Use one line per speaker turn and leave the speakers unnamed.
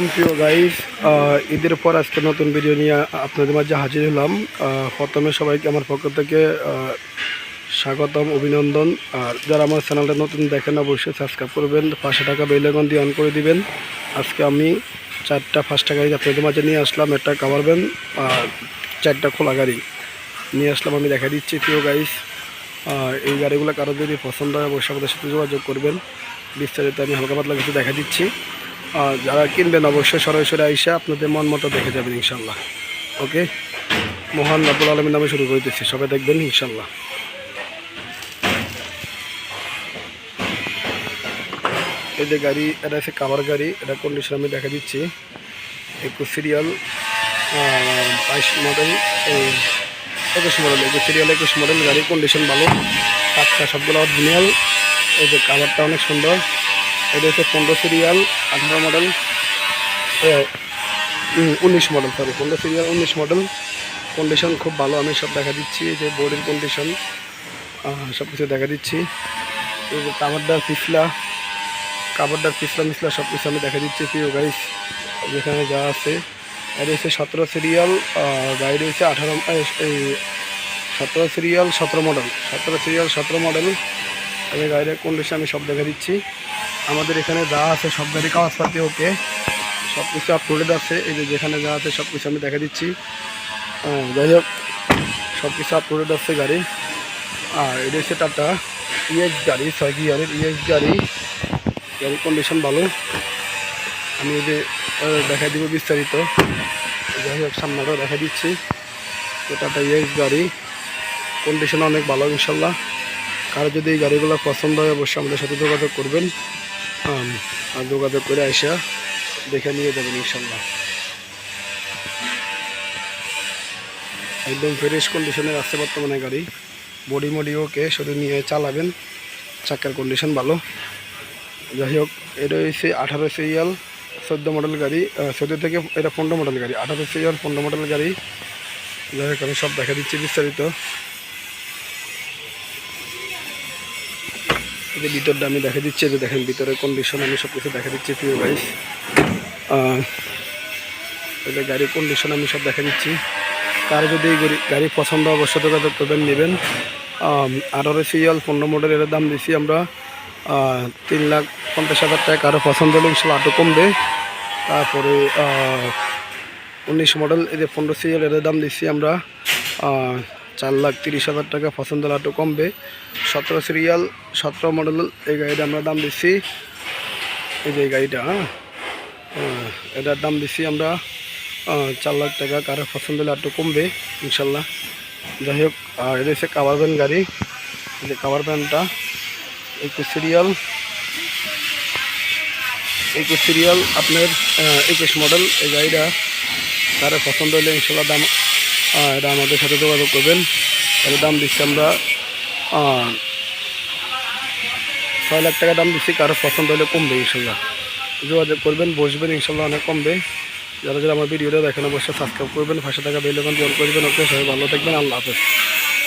আলাইকুম প্রিয় গাইস, ঈদের পর আজকে নতুন ভিডিও নিয়ে আপনাদের মাঝে হাজির হলাম। প্রথমে সবাইকে আমার পক্ষ থেকে স্বাগতম, অভিনন্দন। আর যারা আমার চ্যানেলটা নতুন দেখেন অবশ্যই সাবস্ক্রাইব করবেন, 500 টাকা বেল আইকন দিয়ে অন করে দিবেন। আজকে আমি 4টা ফার্স্ট গাড়ি আপনাদের মাঝে নিয়ে আসলাম। একটা কাভার ভ্যান আর 4টা খোলা গাড়ি নিয়ে আসলাম। আমি দেখা দিচ্ছি প্রিয় গাইস, এই গাড়িগুলো কারো যদি পছন্দ হয় অবশ্যই আমাদের সাথে যোগাযোগ করবেন। বিস্তারিত আমি হালকা পাতলা কিছু দেখা দিচ্ছি। যারা কিনবেন অবশ্যই সরাসরি আইসা আপনাদের মন মতো দেখে যাবেন ইনশাল্লাহ। ওকে, মহান রব্বুল আলামিন নামে শুরু করতেছি, সবাই দেখবেন ইনশাল্লাহ। এই যে গাড়ি, এটা হচ্ছে কাভার গাড়ি, এটা কন্ডিশন আমি দেখা দিচ্ছি। 21 serial 22 model, 21 model, 21 serial 21 model গাড়ি, কন্ডিশন ভালো, কাঠটা সবগুলো অরিজিনাল। এই যে কাভারটা অনেক সুন্দর। এটা হচ্ছে 15 serial 18 model, 19 model, sorry 15 serial 19 model. Condition খুব ভালো, আমি সব দেখা দিচ্ছি। এই যে বোর্ডের কন্ডিশন সব কিছু দেখা দিচ্ছি। এই যে কাভারটার পিছলা মিছলা সব কিছু আমি দেখা দিচ্ছি প্রিয় গাইস, যেখানে যা আছে। এটা হচ্ছে 17 সিরিয়াল গাড়ি রয়েছে 17 সিরিয়াল 17 মডেল, 17 সিরিয়াল 17 মডেল। এই গাড়ির কন্ডিশন আমি সব দেখা দিচ্ছি। আমাদের এখানে যা আছে সব গাড়ি কাগজপাতি ওকে, সব কিছু আপলোডেড আছে। এই যে যেখানে যা আছে সব কিছু আমি দেখা দিচ্ছি। যাই হোক, সব কিছু আপলোডেড আছে গাড়ি। আর এটা হচ্ছে টাটা ইএক্স গাড়ি, 6 গিয়ারের ইএক্স গাড়ি কন্ডিশন ভালো। আমি এই যে দেখা দিব বিস্তারিত। যাই হোক, সামনেটাও দেখা দিচ্ছি। টাটা ইএক্স গাড়ি কন্ডিশন অনেক ভালো ইনশাল্লাহ। কারো যদি এই গাড়িগুলো পছন্দ হয় অবশ্যই আমাদের সাথে যোগাযোগ করবেন, আর যোগাযোগ করে আইসা দেখে নিয়ে যাবেন ইনশাল্লাহ। একদম ফ্রেশ কন্ডিশনের আছে বর্তমানে গাড়ি, বডি মডি ওকে, শুধু নিয়ে চালাবেন। চাকার কন্ডিশন ভালো। যাই হোক, এটা হচ্ছে 18 সিরিয়াল 14 মডেল গাড়ি, 14 থেকে এটা 15 মডেল গাড়ি, 18 সিরিয়াল 15 মডেল গাড়ি। যাই হোক, আমি সব দেখা দিচ্ছি বিস্তারিত। এই ভিতরটা আমি দেখা দিচ্ছি, যে দেখেন ভিতরের কন্ডিশন আমি সব কিছু দেখা দিচ্ছি প্রিয় গাইস। এটা গাড়ির কন্ডিশন আমি সব দেখা দিচ্ছি। কার যদি গাড়ি পছন্দ অবশ্যই যোগাযোগ করবেন, নেবেন। 18 সিরিয়াল 15 মডেল, এর দাম দিচ্ছি আমরা 3,50,000 টাকা। কারো পছন্দ হলে ইনশাল্লাহ আটও কমবে। তারপরে 19 মডেল, এই যে 15 সিরিয়াল, এর দাম দিচ্ছি আমরা 4,30,000 টাকা। পছন্দ হলে আটও কমবে। 17 সিরিয়াল 17 মডেল, এই গাড়িটা আমরা দাম দিচ্ছি। এই যে এই গাড়িটা, এটার দাম দিচ্ছি আমরা 4 লাখ টাকা। কারো পছন্দ হলে আটও কমবে ইনশাল্লাহ। যাই হোক, আর এটা হচ্ছে কাভার ভ্যান গাড়ি। এই যে কাভার ভ্যানটা 21 সিরিয়াল আপনার 21 মডেল। এই গাড়িটা কারো পছন্দ হলে ইনশাল্লাহ দাম, এটা আমাদের সাথে যোগাযোগ করবেন। এর দাম দিচ্ছি আমরা 6 লাখ টাকা দাম দিচ্ছি। কারো পছন্দ হলে কমবে ইনশাল্লাহ, যোগাযোগ করবেন, বসবেন ইনশাল্লাহ, অনেক কমবে। যারা যারা আমার ভিডিওটা দেখেন অবশ্যই সাবস্ক্রাইব করবেন, 500 টাকা বেল আইকন দিয়ে অন করবেন। ওকে, সবাই ভালো থাকবেন, আল্লাহ হাফেজ।